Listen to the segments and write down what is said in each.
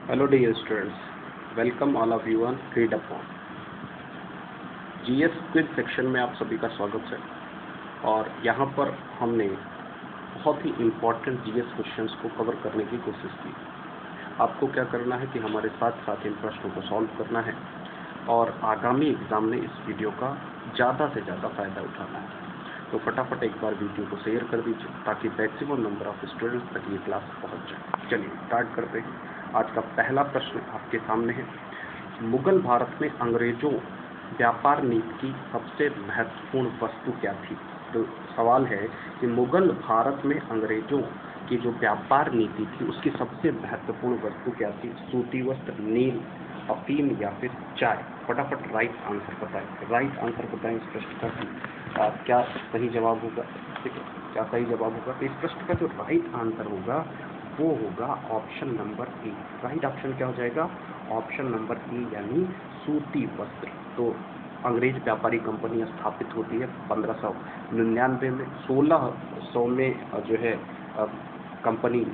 Hello dear students, welcome all of you on Read Upon। GS quiz section में आप सभी का स्वागत है और यहाँ पर हमने बहुत ही इम्पोर्टेंट जीएस क्वेश्चंस को कवर करने की कोशिश की। आपको क्या करना है कि हमारे साथ साथ इन प्रश्नों को सॉल्व करना है और आगामी एग्जाम में इस वीडियो का ज़्यादा से ज़्यादा फ़ायदा उठाना है। तो फटाफट एक बार वीडियो को शेयर कर दीजिए ताकि मैक्सिमम नंबर ऑफ स्टूडेंट्स तक ये क्लास पहुँच जाए। चलिए स्टार्ट करते हैं। आज का पहला प्रश्न आपके सामने है, मुगल भारत में अंग्रेजों व्यापार नीति की सबसे महत्वपूर्ण वस्तु क्या थी। तो सवाल है कि मुगल भारत में अंग्रेजों की जो व्यापार नीति थी उसकी सबसे महत्वपूर्ण वस्तु क्या थी। सूती वस्त्र, नील, अफीम या फिर चाय। फटाफट राइट आंसर बताएं। राइट आंसर बताएं इस प्रश्न का क्या सही जवाब होगा। ठीक है, क्या सही जवाब होगा। तो इस प्रश्न का जो राइट आंसर होगा वो होगा option number A. Right option क्या हो जाएगा, ऑप्शन नंबर ए यानी सूती वस्त्र। तो अंग्रेज व्यापारी कंपनी स्थापित होती है 1599 में। 1600 में जो है कंपनी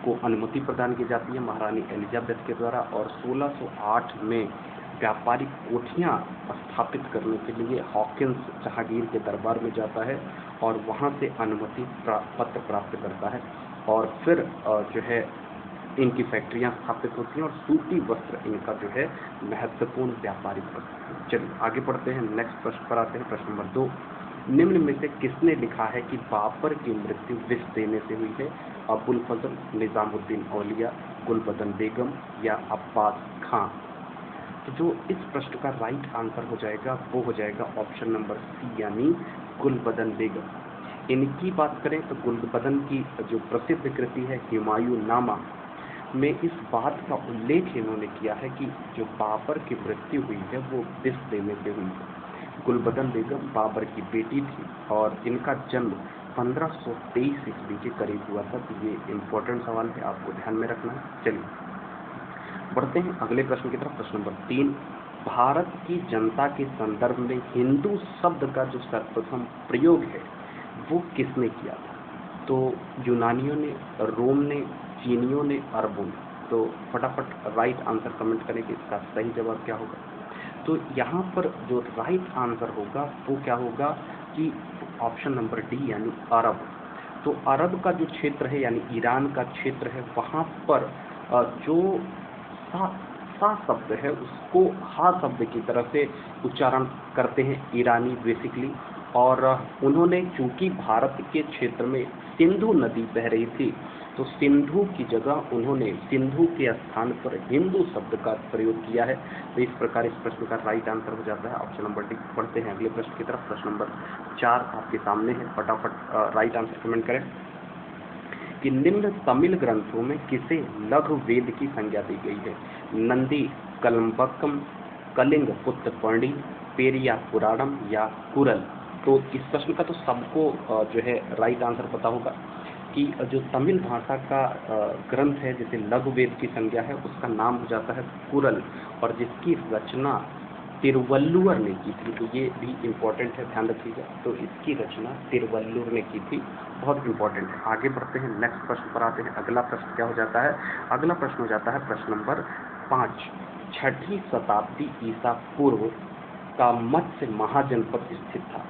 को अनुमति प्रदान की जाती है महारानी एलिजाबेथ के द्वारा और 1608 में व्यापारिक कोठियाँ स्थापित करने के लिए हॉकिंस जहांगीर के दरबार में जाता है और वहाँ से अनुमति पत्र प्राप्त करता है और फिर जो है इनकी फैक्ट्रियां स्थापित होती हैं और सूती वस्त्र इनका जो है महत्वपूर्ण व्यापारिक वस्त्र। चलिए आगे बढ़ते हैं, नेक्स्ट प्रश्न पर आते हैं। प्रश्न नंबर 2, निम्न में से किसने लिखा है कि बाबर की मृत्यु विष देने से हुई है। अबुल फजल, निजामुद्दीन औलिया, गुलबदन बेगम या अब्बास खां। तो जो इस प्रश्न का राइट आंसर हो जाएगा वो हो जाएगा ऑप्शन नंबर सी यानी गुलबदन बेगम। इनकी बात करें तो गुलबदन की जो प्रसिद्ध कृति है हुमायूंनामा में इस बात का उल्लेख इन्होंने किया है कि जो बाबर की मृत्यु हुई है वो विष देने से हुई है। गुलबदन बेगम बाबर की बेटी थी और इनका जन्म 1523 ईस्वी के करीब हुआ था। तो ये इम्पोर्टेंट सवाल है, आपको ध्यान में रखना है। चलिए बढ़ते हैं अगले प्रश्न की तरफ। प्रश्न नंबर 3, भारत की जनता के संदर्भ में हिंदू शब्द का जो सर्वप्रथम प्रयोग है वो किसने किया था। तो यूनानियों ने, रोम ने, चीनियों ने, अरबों ने। तो फटाफट राइट आंसर कमेंट करें कि इसका सही जवाब क्या होगा। तो यहाँ पर जो राइट आंसर होगा वो क्या होगा कि ऑप्शन नंबर डी यानी अरब। तो अरब का जो क्षेत्र है यानी ईरान का क्षेत्र है वहाँ पर जो सा शब्द है उसको हा शब्द की तरह से उच्चारण करते हैं ईरानी बेसिकली। और उन्होंने चूंकि भारत के क्षेत्र में सिंधु नदी बह रही थी तो सिंधु की जगह उन्होंने सिंधु के स्थान पर हिंदू शब्द का प्रयोग किया है। तो इस प्रकार इस प्रश्न का राइट आंसर हो जाता है ऑप्शन नंबर डी। बढ़ते हैं अगले प्रश्न की तरफ। प्रश्न नंबर 4 आपके सामने है, फटाफट राइट आंसर कमेंट करें कि निम्न तमिल ग्रंथों में किसे लघु वेद की संज्ञा दी गई है। नंदी कलम्बक्कम, कलिंग पुत्तपर्णी, पेरिया पुराणम या कुरल। तो इस प्रश्न का तो सबको जो है राइट आंसर पता होगा कि जो तमिल भाषा का ग्रंथ है जिसे लघु वेद की संज्ञा है उसका नाम हो जाता है कुरल और जिसकी रचना तिरुवल्लुवर ने की थी। तो ये भी इम्पोर्टेंट है, ध्यान रखिएगा। तो इसकी रचना तिरुवल्लुवर ने की थी, बहुत इम्पोर्टेंट है। आगे बढ़ते हैं, नेक्स्ट प्रश्न पर आते हैं। अगला प्रश्न क्या हो जाता है, अगला प्रश्न हो जाता है प्रश्न नंबर 5। 6ठी शताब्दी ईसा पूर्व का मत्स्य महाजनपद स्थित था।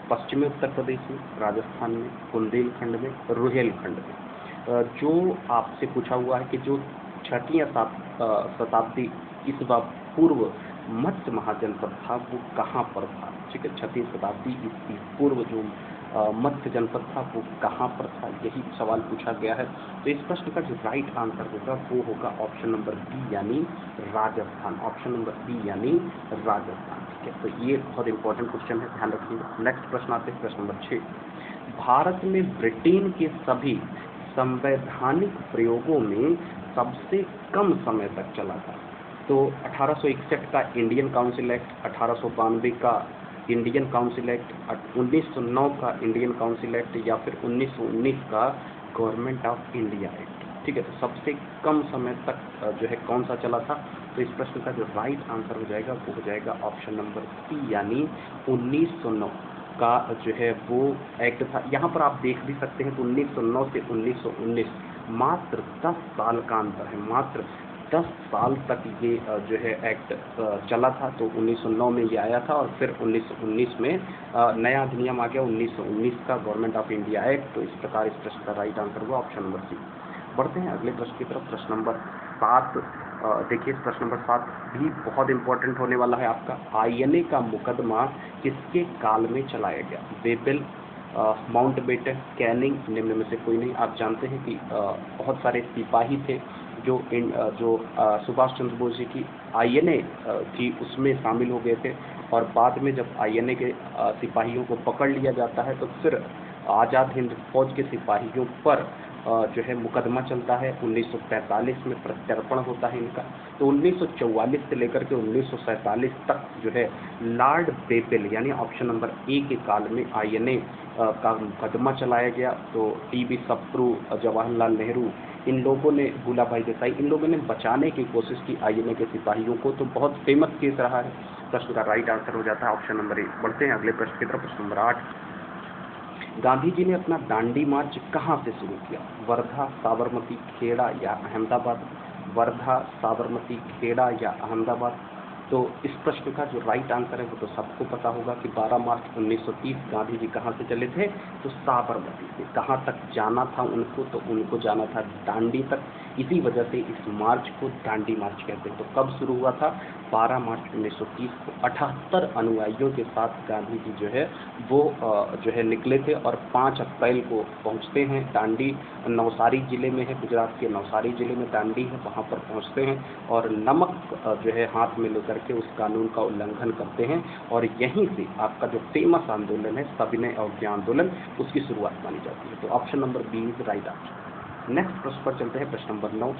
पश्चिमी उत्तर प्रदेश में, राजस्थान में, बुंदेलखंड में, रुहेलखंड में। जो आपसे पूछा हुआ है कि जो 6ठी शताब्दी ईसा पूर्व मत्स्य महाजनपद था वो कहाँ पर था। ठीक है, 6ठी शताब्दी ईसा पूर्व जो मत्स्य जनपद था वो कहाँ पर था, यही सवाल पूछा गया है। तो इस प्रश्न का जो राइट आंसर होगा वो होगा ऑप्शन नंबर बी यानी राजस्थान। ऑप्शन नंबर बी यानी राजस्थान। ठीक है, तो ये बहुत इंपॉर्टेंट क्वेश्चन है, ध्यान रखिएगा। नेक्स्ट प्रश्न आते हैं प्रश्न नंबर 6। भारत में ब्रिटेन के सभी संवैधानिक प्रयोगों में सबसे कम समय तक चला था। तो 1861 का इंडियन काउंसिल एक्ट, 1892 का इंडियन काउंसिल एक्ट, 1909 का इंडियन काउंसिल एक्ट या फिर 1919 का गवर्नमेंट ऑफ इंडिया एक्ट। ठीक है, तो सबसे कम समय तक जो है कौन सा चला था। तो इस प्रश्न का जो राइट आंसर हो जाएगा वो हो जाएगा ऑप्शन नंबर सी यानी 1909 का जो है वो एक्ट था। यहाँ पर आप देख भी सकते हैं तो 1909 से 1919 मात्र 10 साल का अंतर है, मात्र 10 साल तक ये जो है एक्ट चला था। तो 1909 में ये आया था और फिर 1919 में नया अधिनियम आ गया 1919 का गवर्नमेंट ऑफ इंडिया एक्ट। तो इस प्रकार इस प्रश्न का राइट आंसर हुआ ऑप्शन नंबर सी। बढ़ते हैं अगले प्रश्न की तरफ। प्रश्न नंबर 7 देखिए, प्रश्न नंबर 7 भी बहुत इंपॉर्टेंट होने वाला है आपका। आईएनए का मुकदमा किसके काल में चलाया गया? बेबिल, माउंटबेटन, कैनिंग, निम्न में से कोई नहीं। आप जानते हैं कि बहुत सारे सिपाही थे जो सुभाष चंद्र बोस जी की आईएनए थी उसमें शामिल हो गए थे, और बाद में जब आईएनए के सिपाहियों को पकड़ लिया जाता है तो फिर आज़ाद हिंद फौज के सिपाहियों पर जो है मुकदमा चलता है। 1945 में प्रत्यर्पण होता है इनका। तो 1944 से लेकर के 1947 तक जो है लॉर्ड बेबिल यानी ऑप्शन नंबर ए के काल में आईएनए का मुकदमा चलाया गया। तो टीबी सप्रू, जवाहरलाल नेहरू, इन लोगों ने, भूला भाई देसाई, इन लोगों ने बचाने की कोशिश की आईएनए के सिपाहियों को। तो बहुत फेमस केस रहा है। प्रश्न का राइट आंसर हो जाता है ऑप्शन नंबर ए। बढ़ते हैं अगले प्रश्न की तरफ। प्रश्न नंबर 8, गांधी जी ने अपना दांडी मार्च कहां से शुरू किया? वर्धा, साबरमती, खेड़ा या अहमदाबाद? वर्धा, साबरमती, खेड़ा या अहमदाबाद? तो इस प्रश्न का जो राइट आंसर है वो तो सबको पता होगा कि 12 मार्च 1930 गांधी जी कहां से चले थे? तो साबरमती से। कहां तक जाना था उनको? तो उनको जाना था दांडी तक। इसी वजह से इस मार्च को दांडी मार्च कहते हैं। तो कब शुरू हुआ था? 12 मार्च 1930 को 78 अनुयायियों के साथ गांधी जी जो है वो जो है निकले थे, और 5 अप्रैल को पहुंचते हैं दांडी। नवसारी जिले में है, गुजरात के नवसारी जिले में दांडी है, वहां पर पहुंचते हैं और नमक जो है हाथ में लेकर के उस कानून का उल्लंघन करते हैं, और यहीं से आपका जो फेमस आंदोलन है सविनय अवज्ञा आंदोलन, उसकी शुरुआत मानी जाती है। तो option number B is right answer. Next प्रश्न पर चलते हैं। प्रश्न नंबर 9,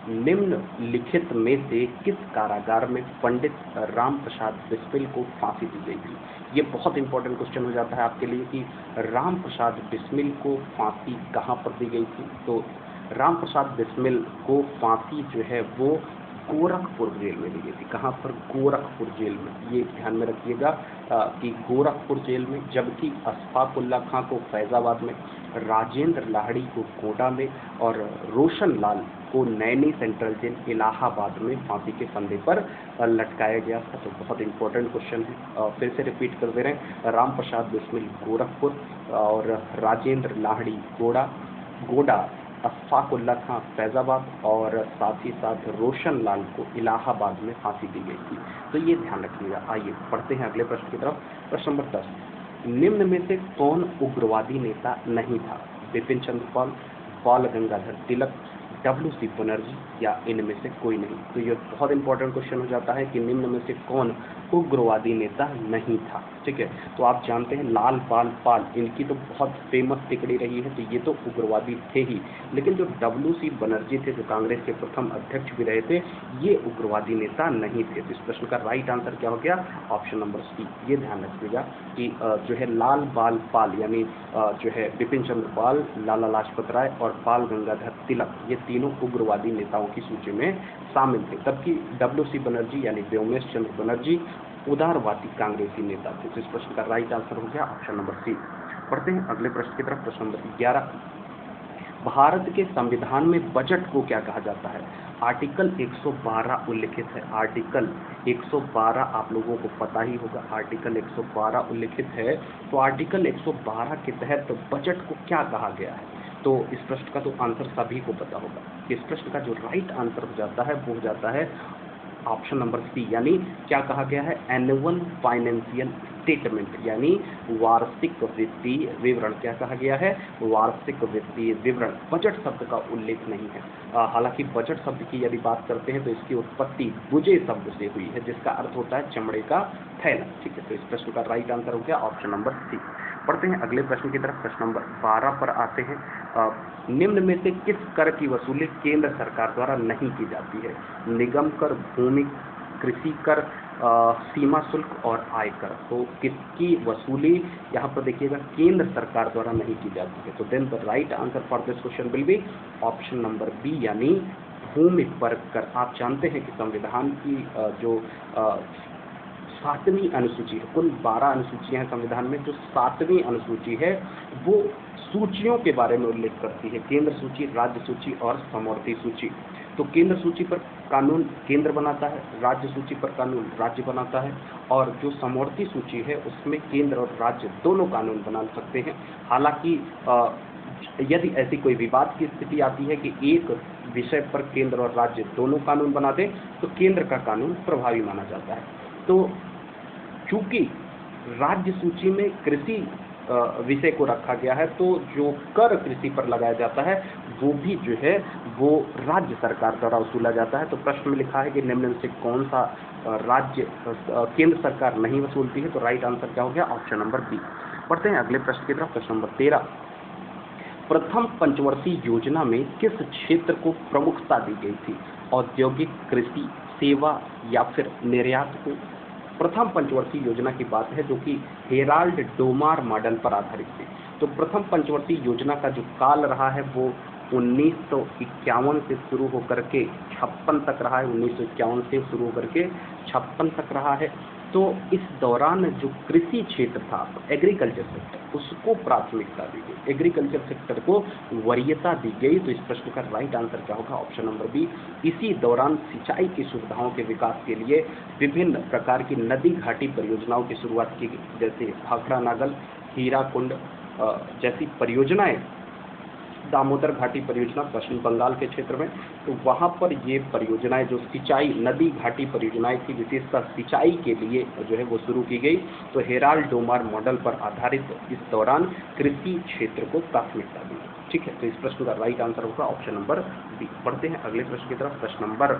निम्नलिखित में से किस कारागार में पंडित राम प्रसाद बिस्मिल को फांसी दी गई थी? ये बहुत इंपॉर्टेंट क्वेश्चन हो जाता है आपके लिए कि राम प्रसाद बिस्मिल को फांसी कहाँ पर दी गई थी। तो राम प्रसाद बिस्मिल को फांसी जो है वो गोरखपुर जेल में दी गई थी। कहाँ पर? गोरखपुर जेल में। ये ध्यान में रखिएगा कि गोरखपुर जेल में, जबकि अशफाकुल्ला खां को फैजाबाद में, राजेंद्र लाहड़ी को गोंडा में और रोशन लाल को नैनी सेंट्रल जेल इलाहाबाद में फांसी के फंदे पर लटकाया गया था। तो बहुत इंपॉर्टेंट क्वेश्चन है, फिर से रिपीट कर दे रहे हैं। राम प्रसाद बिस्मिल गोरखपुर और राजेंद्र लाहड़ी गोंडा, अशफाकुल्ला खां फैजाबाद और साथ ही साथ रोशन लाल को इलाहाबाद में फांसी दी गई थी। तो ये ध्यान रखिएगा। आइए बढ़ते हैं अगले प्रश्न की तरफ। प्रश्न नंबर 10, निम्न में से कौन उग्रवादी नेता नहीं था? बिपिन चंद्र पाल, बाल गंगाधर तिलक, डब्ल्यू.सी. बनर्जी या इनमें से कोई नहीं। तो ये बहुत इंपॉर्टेंट क्वेश्चन हो जाता है कि निम्न में से कौन उग्रवादी नेता नहीं था। ठीक है, तो आप जानते हैं लाल बाल पाल, इनकी तो बहुत फेमस टिकड़ी रही है, तो ये तो उग्रवादी थे ही। लेकिन जो डब्ल्यू.सी. बनर्जी थे, जो कांग्रेस के प्रथम अध्यक्ष भी रहे थे, ये उग्रवादी नेता नहीं थे। तो इस प्रश्न का राइट आंसर क्या हो गया? Option number C. ये ध्यान रखिएगा कि जो है लाल बाल पाल यानी जो है बिपिन चंद्र पाल, लाला लाजपत राय और बाल गंगाधर तिलक, ये तीनों उग्रवादी नेताओं की सूची में शामिल थे। तबकि डब्ल्यू.सी. बनर्जी यानी व्योमेश चंद्र बनर्जी उदारवादी कांग्रेसी नेता थे। तो इस प्रश्न का राइट आंसर हो गया ऑप्शन नंबर सी। पढ़ते हैं अगले प्रश्न की तरफ। प्रश्न नंबर 11, भारत के संविधान में बजट को क्या कहा जाता है? आर्टिकल 112 उल्लिखित है। आर्टिकल 112 आप लोगों को पता ही होगा, आर्टिकल 112 उल्लिखित है। तो आर्टिकल 112 के तहत बजट को क्या कहा गया है? तो इस प्रश्न का तो आंसर सभी को पता होगा। इस प्रश्न का जो राइट आंसर हो जाता है वो हो जाता है ऑप्शन नंबर सी, यानी क्या कहा गया है? एनुअल फाइनेंशियल स्टेटमेंट यानी वार्षिक वित्तीय विवरण। क्या कहा गया है? वार्षिक वित्तीय विवरण। बजट शब्द का उल्लेख नहीं है। हालांकि बजट शब्द की यदि बात करते हैं तो इसकी उत्पत्ति बुजे शब्द से हुई है, जिसका अर्थ होता है चमड़े का थैला। ठीक है, तो इस प्रश्न का राइट आंसर हो गया ऑप्शन नंबर सी। पढ़ते हैं अगले प्रश्न की तरफ। प्रश्न नंबर 12 पर आते हैं। निम्न में से किस कर की वसूली केंद्र सरकार द्वारा नहीं की जाती है? निगम कर, भूमि, कृषि कर, सीमा शुल्क और आयकर। तो किसकी वसूली यहाँ पर देखिएगा केंद्र सरकार द्वारा नहीं की जाती है? तो then the right answer for this question will be option number B, यानी भूमि पर कर। आप जानते हैं कि संविधान की जो 7वीं अनुसूची है, कुल 12 अनुसूचियां हैं संविधान में, जो 7वीं अनुसूची है वो सूचियों के बारे में उल्लेख करती है। केंद्र सूची, राज्य सूची और समवर्ती सूची। तो केंद्र सूची पर कानून केंद्र बनाता है, राज्य सूची पर कानून राज्य बनाता है, और जो समवर्ती सूची है उसमें केंद्र और राज्य दोनों कानून बना सकते हैं। हालांकि यदि ऐसी कोई विवाद की स्थिति आती है कि एक विषय पर केंद्र और राज्य दोनों कानून बना दें, तो केंद्र का कानून प्रभावी माना जाता है। तो चूंकि राज्य सूची में कृषि विषय को रखा गया है, तो जो कर कृषि पर लगाया जाता है वो भी जो है वो राज्य सरकार द्वारा वसूला जाता है। तो प्रश्न में लिखा है कि निम्न में से कौन सा राज्य केंद्र सरकार नहीं वसूलती है, तो राइट आंसर क्या हो गया, ऑप्शन नंबर बी। पढ़ते हैं अगले प्रश्न की तरफ। प्रश्न नंबर 13, प्रथम पंचवर्षीय योजना में किस क्षेत्र को प्रमुखता दी गई थी, औद्योगिक, कृषि, सेवा या फिर निर्यात को। प्रथम पंचवर्षीय योजना की बात है जो कि हेराल्ड डोमार मॉडल पर आधारित थी। तो प्रथम पंचवर्षीय योजना का जो काल रहा है वो 1951 से शुरू होकर के 56 तक रहा है। 1951 से शुरू होकर के 56 तक रहा है। तो इस दौरान जो कृषि क्षेत्र था, एग्रीकल्चर सेक्टर, उसको प्राथमिकता दी गई, एग्रीकल्चर सेक्टर को वरीयता दी गई। तो इस प्रश्न का राइट आंसर क्या होगा, ऑप्शन नंबर बी। इसी दौरान सिंचाई की सुविधाओं के विकास के लिए विभिन्न प्रकार की नदी घाटी परियोजनाओं की शुरुआत की गई, जैसे भाखड़ा नागल, हीराकुंड जैसी परियोजनाएं, दामोदर घाटी परियोजना पश्चिम बंगाल के क्षेत्र में। तो वहां पर ये परियोजनाएं जो सिंचाई नदी घाटी परियोजनाएं थी, विशेषकर सिंचाई के लिए जो है वो शुरू की गई। तो हेराल्ड डोमार मॉडल पर आधारित इस दौरान कृषि क्षेत्र को प्राथमिकता दी। ठीक है, तो इस प्रश्न का राइट आंसर होगा ऑप्शन नंबर बी। बढ़ते हैं अगले प्रश्न की तरफ। प्रश्न नंबर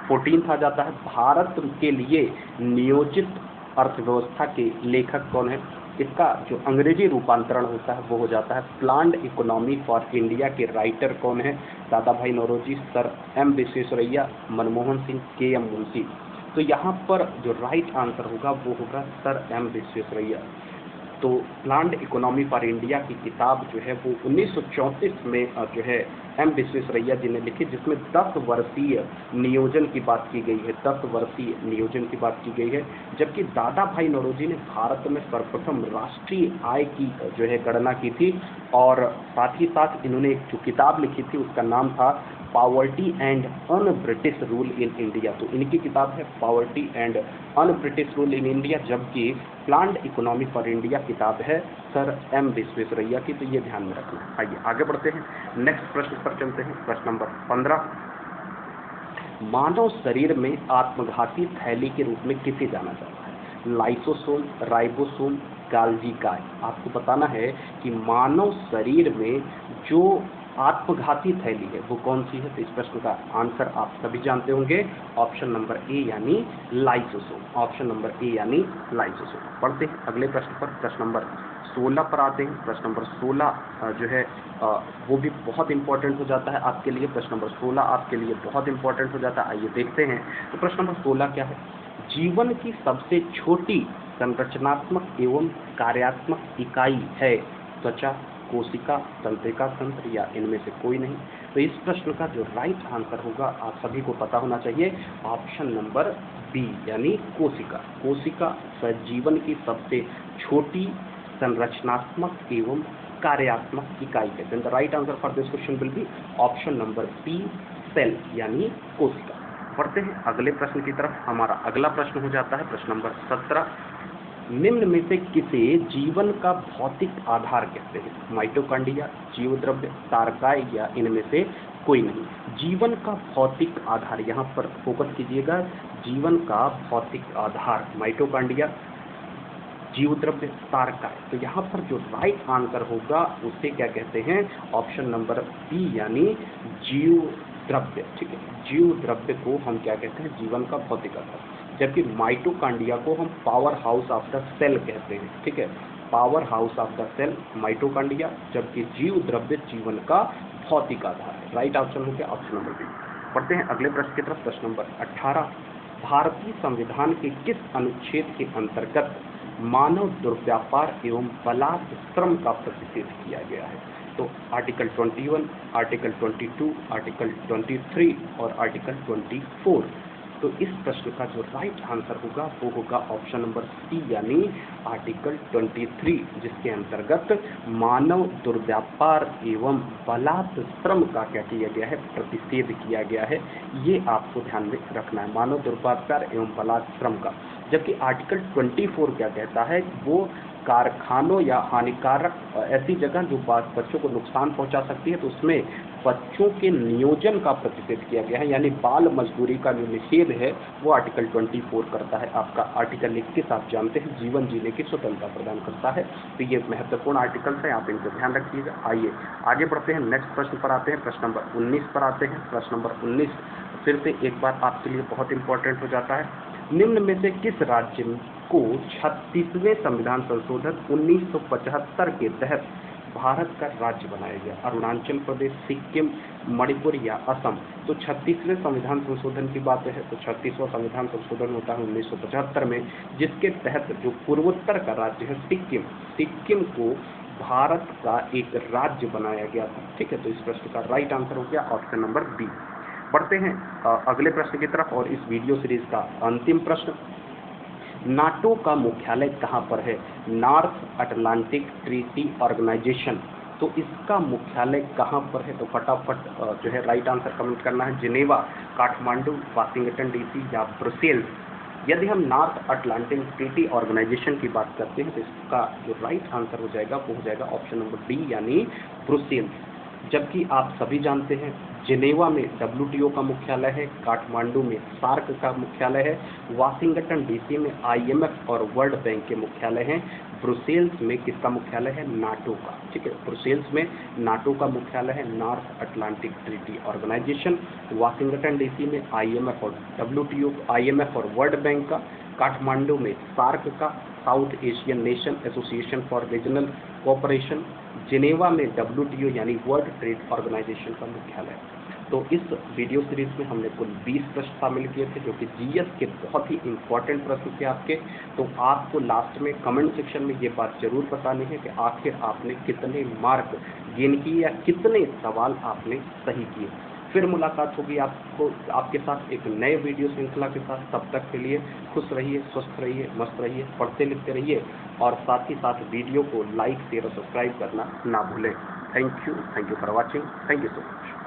14 आ जाता है, भारत के लिए नियोजित अर्थव्यवस्था के लेखक कौन है। इसका जो अंग्रेजी रूपांतरण होता है वो हो जाता है प्लान्ड इकोनॉमी फॉर इंडिया के राइटर कौन है, दादा भाई नौरोजी, सर एम विश्वेश्वरैया, मनमोहन सिंह, के एम मुंशी। तो यहाँ पर जो राइट आंसर होगा वो होगा सर एम विश्वेश्वरैया। तो प्लान्ड इकोनॉमी फॉर इंडिया की किताब जो है वो 1934 में जो है एम विश्वेश्वरैया जी ने लिखी, जिसमें 10 वर्षीय नियोजन की बात की गई है, 10 वर्षीय नियोजन की बात की गई है। जबकि दादा भाई नौरोजी ने भारत में सर्वप्रथम राष्ट्रीय आय की जो है गणना की थी, और साथ ही साथ इन्होंने एक जो किताब लिखी थी उसका नाम था poverty and un British rule in India. तो इनकी किताब है poverty and un British rule in India, जबकि प्लान्ड इकोनॉमी फॉर इंडिया किताब है सर एम विश्वेश्वरैया की। तो ये ध्यान में रखना। आइए आगे बढ़ते हैं, नेक्स्ट प्रश्न पर चलते हैं। प्रश्न नंबर 15, मानव शरीर में आत्मघाती थैली के रूप में किसे जाना जाता है, लाइसोसोम, राइबोसोम, गाल्जी काय। आपको बताना है कि मानव शरीर में जो आत्मघाती थैली है वो कौन सी है। तो इस प्रश्न का आंसर आप सभी जानते होंगे, ऑप्शन नंबर ए यानी लाइसोसोम। ऑप्शन नंबर ए यानी लाइसोसोम। पढ़ते हैं अगले प्रश्न पर। प्रश्न नंबर 16 पर आते हैं। प्रश्न नंबर 16 जो है वो भी बहुत इंपॉर्टेंट हो जाता है आपके लिए। प्रश्न नंबर 16 आपके लिए बहुत इंपॉर्टेंट हो जाता है। आइए देखते हैं। तो प्रश्न नंबर 16 क्या है, जीवन की सबसे छोटी संरचनात्मक एवं कार्यात्मक इकाई है त्वचा, कोशिका, तंत्रिका तंत्र या इनमें से कोई नहीं। तो इस प्रश्न का जो राइट आंसर होगा आप सभी को पता होना चाहिए, ऑप्शन नंबर बी यानी कोशिका। कोशिका जीवन की सबसे छोटी संरचनात्मक एवं कार्यात्मक इकाई है। The right answer for this question will be option number B, cell यानी कोशिका। बढ़ते हैं अगले प्रश्न की तरफ। हमारा अगला प्रश्न हो जाता है प्रश्न नंबर 17, निम्न में से किसे जीवन का भौतिक आधार कहते हैं, माइटोकॉन्ड्रिया, जीवद्रव्य, तारकाय या इनमें से कोई नहीं। जीवन का भौतिक आधार, यहाँ पर फोकस कीजिएगा, जीवन का भौतिक आधार माइटोकॉन्ड्रिया, जीवद्रव्य, तारकाय। तो यहाँ पर जो राइट आंसर होगा उसे क्या कहते हैं, ऑप्शन नंबर बी यानी जीवद्रव्य। ठीक है, जीवद्रव्य को हम क्या कहते हैं, जीवन का भौतिक आधार। जबकि माइटोकॉन्ड्रिया को हम power house of the cell कहते हैं। ठीक है, power house of the cell mitochondria, जबकि जीवद्रव्य जीवन का भौतिक आधार है। राइट ऑप्शन हो गया ऑप्शन नंबर बी। पढ़ते हैं अगले प्रश्न की तरफ। प्रश्न नंबर 18, भारतीय संविधान के किस अनुच्छेद के अंतर्गत मानव दुर्व्यापार एवं बलात्श्रम का प्रतिषेध किया गया है। तो आर्टिकल 21, आर्टिकल 22, आर्टिकल 23 और आर्टिकल 24। तो इस प्रश्न का जो राइट आंसर होगा वो होगा ऑप्शन नंबर सी, यानी आर्टिकल 23, जिसके अंतर्गत मानव दुर्व्यापार एवं बलात्श्रम का क्या किया गया है, प्रतिषेध किया गया है। ये आपको ध्यान में रखना है, मानव दुर्व्यापार एवं बलात्श्रम का। जबकि आर्टिकल 24 क्या कहता है, वो कारखानों या हानिकारक ऐसी जगह जो बच्चों को नुकसान पहुंचा सकती है, तो उसमें बच्चों के नियोजन का प्रतिषेध किया गया है, यानी बाल मजदूरी का जो निषेध है वो आर्टिकल 24 करता है। आपका आर्टिकल 21 आप जानते हैं, जीवन जीने की स्वतंत्रता प्रदान करता है। तो ये महत्वपूर्ण आर्टिकल्स है, आप इनको ध्यान रखिएगा। आइए आगे बढ़ते हैं, नेक्स्ट प्रश्न पर आते हैं, प्रश्न नंबर 19 पर आते हैं। प्रश्न नंबर 19 फिर से एक बार आपके लिए बहुत इंपॉर्टेंट हो जाता है। निम्न में से किस राज्य को 36वें संविधान संशोधन 1975 के तहत भारत का राज्य बनाया गया? अरुणाचल प्रदेश, सिक्किम, मणिपुर या असम? तो 36वें संविधान संशोधन की बात है, तो 36वां संविधान संशोधन होता है 1975 में, जिसके तहत जो पूर्वोत्तर का राज्य है सिक्किम, सिक्किम को भारत का एक राज्य बनाया गया था। ठीक है, तो इस प्रश्न का राइट आंसर हो गया ऑप्शन नंबर बी। बढ़ते हैं अगले प्रश्न की तरफ, और इस वीडियो सीरीज का अंतिम प्रश्न, नाटो का मुख्यालय कहाँ पर है? नॉर्थ अटलांटिक ट्रीटी ऑर्गेनाइजेशन, तो इसका मुख्यालय कहाँ पर है? तो फटाफट जो है राइट आंसर कमेंट करना है। जिनेवा, काठमांडू, वाशिंगटन डीसी या ब्रुसेल्स। यदि हम नॉर्थ अटलांटिक ट्रीटी ऑर्गेनाइजेशन की बात करते हैं तो इसका जो राइट आंसर हो जाएगा वो हो जाएगा ऑप्शन नंबर डी, यानी ब्रुसेल्स। जबकि आप सभी जानते हैं जिनेवा में WTO का मुख्यालय है, काठमांडू में सार्क का मुख्यालय है, वाशिंगटन डीसी में IMF और वर्ल्ड बैंक के मुख्यालय हैं, ब्रुसेल्स में किसका मुख्यालय है? नाटो का। ठीक है, ब्रुसेल्स में नाटो का मुख्यालय है, North Atlantic Treaty Organization. Washington DC में IMF और WTO, IMF और वर्ल्ड बैंक का। काठमांडू में सार्क का, South Asian Nation Association for Regional Cooperation. Geneva में WTO यानी वर्ल्ड ट्रेड ऑर्गेनाइजेशन का मुख्यालय। तो इस वीडियो सीरीज में हमने कुल 20 प्रश्न शामिल किए थे, जो कि GS के बहुत ही इंपॉर्टेंट प्रश्न थे आपके। तो आपको लास्ट में कमेंट सेक्शन में ये बात जरूर बतानी है कि आखिर आपने कितने मार्क गेन किए या कितने सवाल आपने सही किए। फिर मुलाकात होगी आपको आपके साथ एक नए वीडियो श्रृंखला के साथ। तब तक के लिए खुश रहिए, स्वस्थ रहिए, मस्त रहिए, पढ़ते लिखते रहिए, और साथ ही साथ वीडियो को लाइक, शेयर और सब्सक्राइब करना ना भूलें। Thank you for watching. Thank you so much.